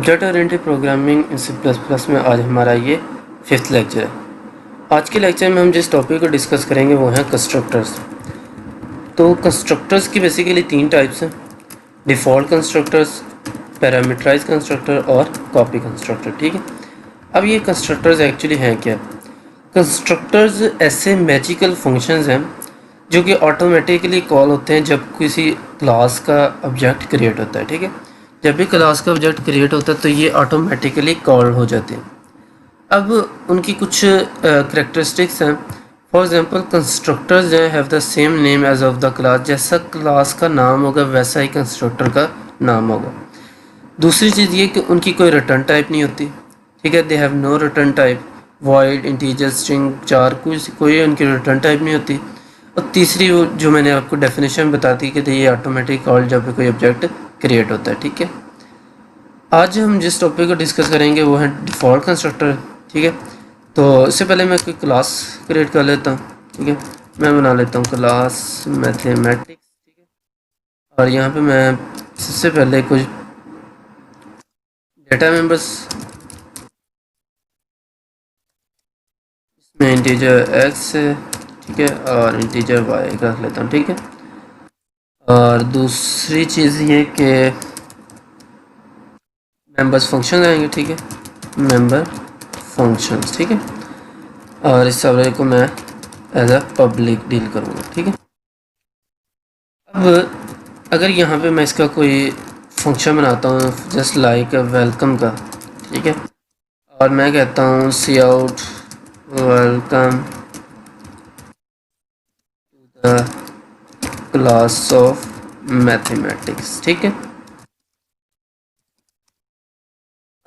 Object oriented programming in C plus plus में आज हमारा ये 5th लेक्चर है। आज के लेक्चर में हम जिस टॉपिक को डिस्कस करेंगे वो हैं कंस्ट्रक्टर्स। तो कंस्ट्रक्टर्स की बेसिकली 3 टाइप्स हैं: डिफ़ॉल्ट कंस्ट्रक्टर्स, पैरामीटराइज कंस्ट्रक्टर और कॉपी कंस्ट्रक्टर। ठीक है, अब ये कंस्ट्रक्टर्स एक्चुअली हैं क्या? कंस्ट्रक्टर्स ऐसे मैजिकल फंक्शंस हैं जो कि ऑटोमेटिकली कॉल होते हैं जब किसी क्लास का ऑब्जेक्ट क्रिएट होता है। ठीक है, जब भी क्लास का ऑब्जेक्ट क्रिएट होता है तो ये ऑटोमेटिकली कॉल हो जाते हैं। अब उनकी कुछ करेक्टरिस्टिक्स हैं। फॉर एग्जांपल, कंस्ट्रक्टर्स जो have the same name as of the class. जैसा क्लास का नाम होगा वैसा ही कंस्ट्रक्टर का नाम होगा। दूसरी चीज़ ये कि उनकी कोई रिटर्न टाइप नहीं होती। ठीक है, they have no return type, void, integer, string, char, कोई उनकी रिटर्न टाइप नहीं होती। और तीसरी वो जो मैंने आपको डेफिनेशन बता दी कि ये ऑटोमेटिक कॉल जब भी कोई ऑब्जेक्ट क्रिएट होता है। ठीक है, आज हम जिस टॉपिक को डिस्कस करेंगे वो है डिफ़ॉल्ट कंस्ट्रक्टर। ठीक है, तो इससे पहले मैं कोई क्लास क्रिएट कर लेता हूँ। ठीक है, मैं बना लेता हूँ क्लास मैथमेटिक्स। ठीक है, और यहाँ पे मैं सबसे पहले कुछ डेटा मेंबर्स, इसमें इंटीजर एक्स है, ठीक है, और इंटीजर वाई कर लेता हूँ। ठीक है, और दूसरी चीज़ ये कि मेंबर्स फंक्शन आएंगे। ठीक है, मेंबर फंक्शंस। ठीक है, और इस सारे को मैं एज अ पब्लिक डील करूँगा। ठीक है, अब अगर यहाँ पे मैं इसका कोई फंक्शन बनाता हूँ जस्ट लाइक वेलकम का। ठीक है, और मैं कहता हूँ cout welcome to the class of mathematics. ठीक है,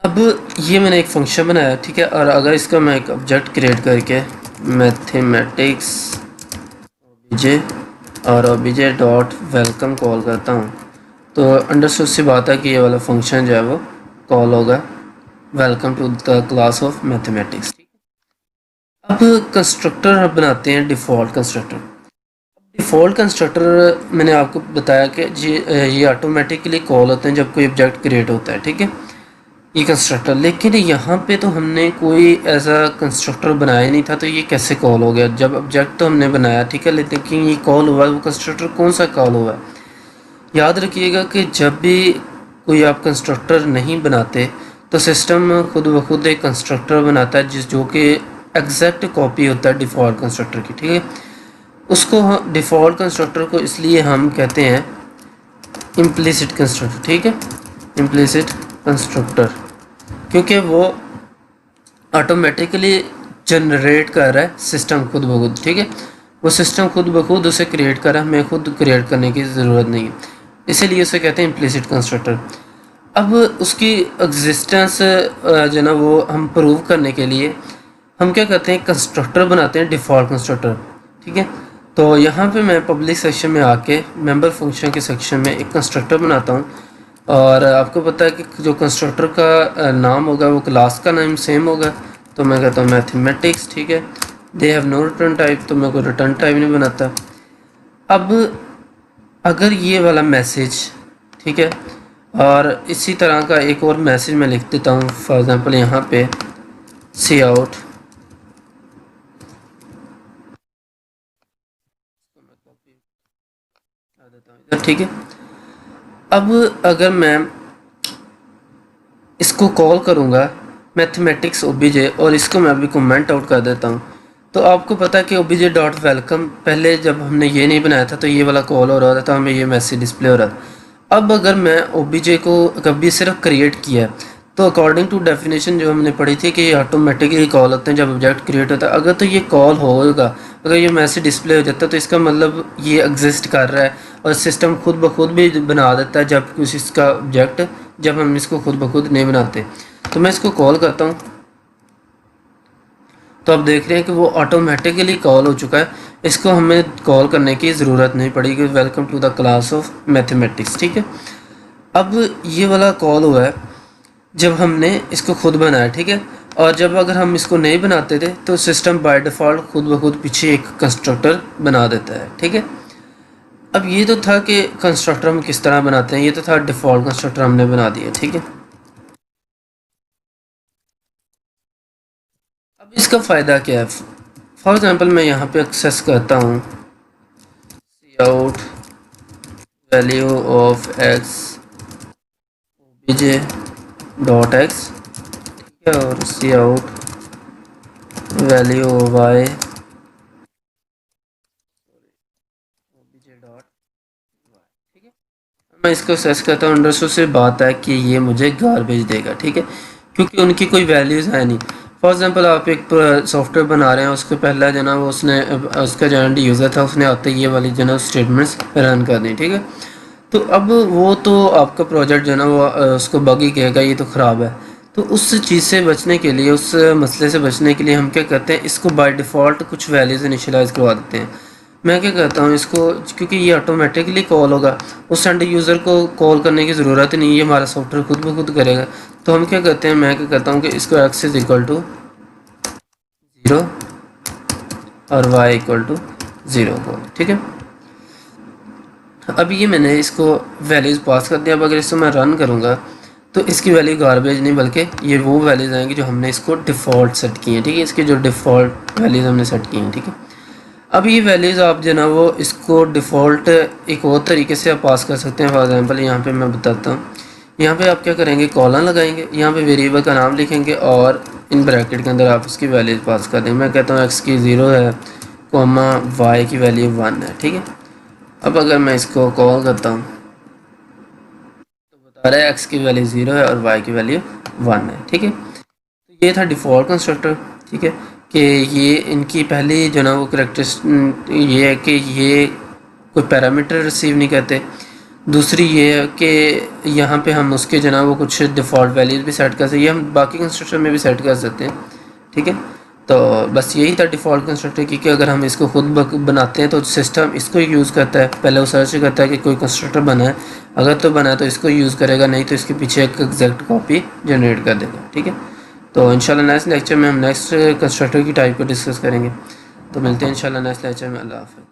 अब ये मैंने एक फंक्शन बनाया। ठीक है, और अगर इसका मैं एक ऑब्जेक्ट क्रिएट करके मैथमेटिक्स ओबीजे और ओबीजे डॉट वेलकम कॉल करता हूँ तो अंडरस्टूड सी बात है कि ये वाला फंक्शन जो है वो कॉल होगा welcome to the class of mathematics. अब कंस्ट्रक्टर बनाते हैं डिफ़ॉल्ट कंस्ट्रक्टर। डिफ़ॉल्ट कंस्ट्रक्टर मैंने आपको बताया कि ये ऑटोमेटिकली कॉल होते हैं जब कोई ऑब्जेक्ट क्रिएट होता है। ठीक है, ये कंस्ट्रक्टर, लेकिन यहाँ पे तो हमने कोई ऐसा कंस्ट्रक्टर बनाया नहीं था, तो ये कैसे कॉल हो गया? जब ऑब्जेक्ट तो हमने बनाया, ठीक है, लेकिन ये कॉल हुआ, वो कंस्ट्रक्टर कौन सा कॉल हुआ? याद रखिएगा कि जब भी कोई आप कंस्ट्रक्टर नहीं बनाते तो सिस्टम खुद ब खुद एक कंस्ट्रक्टर बनाता है जो कि एग्जैक्ट कॉपी होता है डिफ़ॉल्ट कंस्ट्रक्टर की। ठीक है, उसको डिफ़ॉल्ट कंस्ट्रक्टर को इसलिए हम कहते हैं इम्प्लिसिट कंस्ट्रक्टर। ठीक है, इम्प्लिसिट कंस्ट्रक्टर, क्योंकि वो ऑटोमेटिकली जनरेट कर रहा है सिस्टम खुद ब खुद। ठीक है, वो सिस्टम खुद ब खुद उसे क्रिएट कर रहा है, हमें खुद क्रिएट करने की ज़रूरत नहीं है, इसीलिए उसे कहते हैं इम्प्लिसिट कंस्ट्रक्टर। अब उसकी एग्जिस्टेंस जो ना वो हम प्रूव करने के लिए हम क्या करते हैं, कंस्ट्रक्टर बनाते हैं डिफ़ॉल्ट कंस्ट्रक्टर। ठीक है, तो यहाँ पे मैं पब्लिक सेक्शन में आके मेंबर फंक्शन के सेक्शन में एक कंस्ट्रक्टर बनाता हूँ, और आपको पता है कि जो कंस्ट्रक्टर का नाम होगा वो क्लास का नाम सेम होगा, तो मैं कहता हूँ मैथमेटिक्स। ठीक है, they have no return type, तो मैं कोई रिटर्न टाइप नहीं बनाता। अब अगर ये वाला मैसेज, ठीक है, और इसी तरह का एक और मैसेज मैं लिख देता हूँ, फॉर एग्जांपल यहाँ पे सी आउट, ठीक है। अब अगर मैं इसको कॉल करूँगा मैथमेटिक्स ओबीजे और इसको मैं अभी कमेंट आउट कर देता हूँ, तो आपको पता है कि ओबीजे डॉट वेलकम पहले जब हमने ये नहीं बनाया था तो ये वाला कॉल हो रहा था, तो हमें ये मैसेज डिस्प्ले हो रहा था। अब अगर मैं ओबीजे को कभी सिर्फ क्रिएट किया तो अकॉर्डिंग टू डेफिनेशन जो हमने पढ़ी थी कि ये ऑटोमेटिकली कॉल होते हैं जब ऑब्जेक्ट क्रिएट होता है, अगर तो ये कॉल होगा, अगर ये मैसेज डिस्प्ले हो जाता है तो इसका मतलब ये एग्जिस्ट कर रहा है और सिस्टम खुद ब खुद भी बना देता है जब किसी इसका ऑब्जेक्ट, जब हम इसको खुद ब खुद नहीं बनाते। तो मैं इसको कॉल करता हूँ तो आप देख रहे हैं कि वो ऑटोमेटिकली कॉल हो चुका है, इसको हमें कॉल करने की ज़रूरत नहीं पड़ेगी, welcome to the class of mathematics. ठीक है, अब ये वाला कॉल हुआ है जब हमने इसको खुद बनाया। ठीक है, और जब अगर हम इसको नहीं बनाते थे तो सिस्टम बाय डिफ़ॉल्ट खुद ब खुद पीछे एक कंस्ट्रक्टर बना देता है। ठीक है, अब ये तो था कि कंस्ट्रक्टर हम किस तरह बनाते हैं, ये तो था डिफ़ॉल्ट कंस्ट्रक्टर हमने बना दिया। ठीक है, اب اس کا فائدہ کیا ہے؟ فار ایگزامپل میں یہاں پہ ایکسیس کرتا ہوں cout value of x obj.x، ٹھیک ہے، اور سی آؤٹ ویلیو وائی ٹھیک ہے، میں اس کو سرچ کرتا ہوں انڈرسٹو سے بات ہے کہ یہ مجھے گاربیج دے گا، ٹھیک ہے، کیونکہ ان کی کوئی ویلیوز ہے نہیں۔ فار ایگزامپل آپ ایک سافٹ ویئر بنا رہے ہیں، اس کو پہلا جو نا وہ اس کا جو یوزر تھا اس نے آتے یہ والی جو نا اسٹیٹمنٹس رن کر دیں، ٹھیک ہے، تو اب وہ تو آپ کا پروجیکٹ جو ہے نا وہ اس کو بگ ہی کہے گا، یہ تو خراب ہے۔ تو اس چیز سے بچنے کے لیے، اس مسئلے سے بچنے کے لیے ہم کیا کرتے ہیں، اس کو بائی ڈیفالٹ کچھ ویلیوز انیشلائز کروا دیتے ہیں۔ میں کیا کرتا ہوں اس کو، کیونکہ یہ آٹومیٹکلی کال ہوگا، اس اینڈ یوزر کو کال کرنے کی ضرورت نہیں، یہ ہمارا سافٹ ویئر خود بخود کرے گا۔ تو ہم کیا کرتے ہیں، میں کیا کرتا ہوں کہ اس کو x از اکول ٹو 0 اور y اکول ٹو 0 کو، ٹھیک ہے۔ اب یہ میں نے اس کو ویلیوز پاس کر دیا۔ اب اگر اس کو میں رن کروں گا تو اس کی ویلیو گاربیج نہیں بلکہ یہ وہ ویلیوز آئیں گی جو ہم نے اس کو ڈیفالٹ سیٹ کی ہیں، ٹھیک ہے، اس کی جو ڈیفالٹ ویلیوز ہم نے سیٹ کی ہیں، ٹھیک ہے۔ اب یہ ویلیوز آپ جو نا وہ اس کو ڈیفالٹ ایک اور طریقے سے آپ پاس کر سکتے ہیں۔ فار ایگزامپل یہاں پہ میں بتاتا ہوں، یہاں پہ آپ کیا کریں گے، کالن لگائیں گے، یہاں پہ ویریبل کا نام لکھیں گے اور ان بریکٹ کے اندر آپ اس کی ویلیوز پاس کر دیں گے۔ میں کہتا ہوں ایکس کی 0 ہے، کوما وائی کی ویلیو 1 ہے، ٹھیک ہے۔ اب اگر میں اس کو کال کرتا ہوں تو بتا رہا ہے ایکس کی ویلیو 0 ہے اور وائی کی ویلیو 1 ہے، ٹھیک ہے۔ تو یہ تھا ڈیفالٹ کنسٹرکٹر، ٹھیک ہے، کہ یہ ان کی پہلی جو نا وہ کریکٹرسٹک یہ ہے کہ یہ کوئی پیرامیٹر ریسیو نہیں کرتے۔ دوسری یہ ہے کہ یہاں پہ ہم اس کے جو نا وہ کچھ ڈیفالٹ ویلیوز بھی سیٹ کر سکتے ہیں، یہ ہم باقی کنسٹرکٹر میں بھی سیٹ کر سکتے ہیں، ٹھیک ہے۔ تو بس یہی تھا ڈیفالٹ کنسٹرکٹر کی، کہ اگر ہم اس کو خود بناتے ہیں تو سسٹم اس کو یوز کرتا ہے، پہلے وہ سرچ کرتا ہے کہ کوئی کنسٹرکٹر بنا ہے، اگر تو بنا ہے تو اس کو یوز کرے گا، نہیں تو اس کے پیچھے ایک ایگزیکٹ کاپی جنریٹ کر دے گا، ٹھیک ہے۔ تو انشاءاللہ نیکسٹ لیکچر میں ہم نیکسٹ کنسٹرکٹر کی ٹائپ کو ڈسکس کریں گے۔ تو ملتے ہیں انشاءاللہ نیکسٹ لیکچر میں۔ اللہ حافظ۔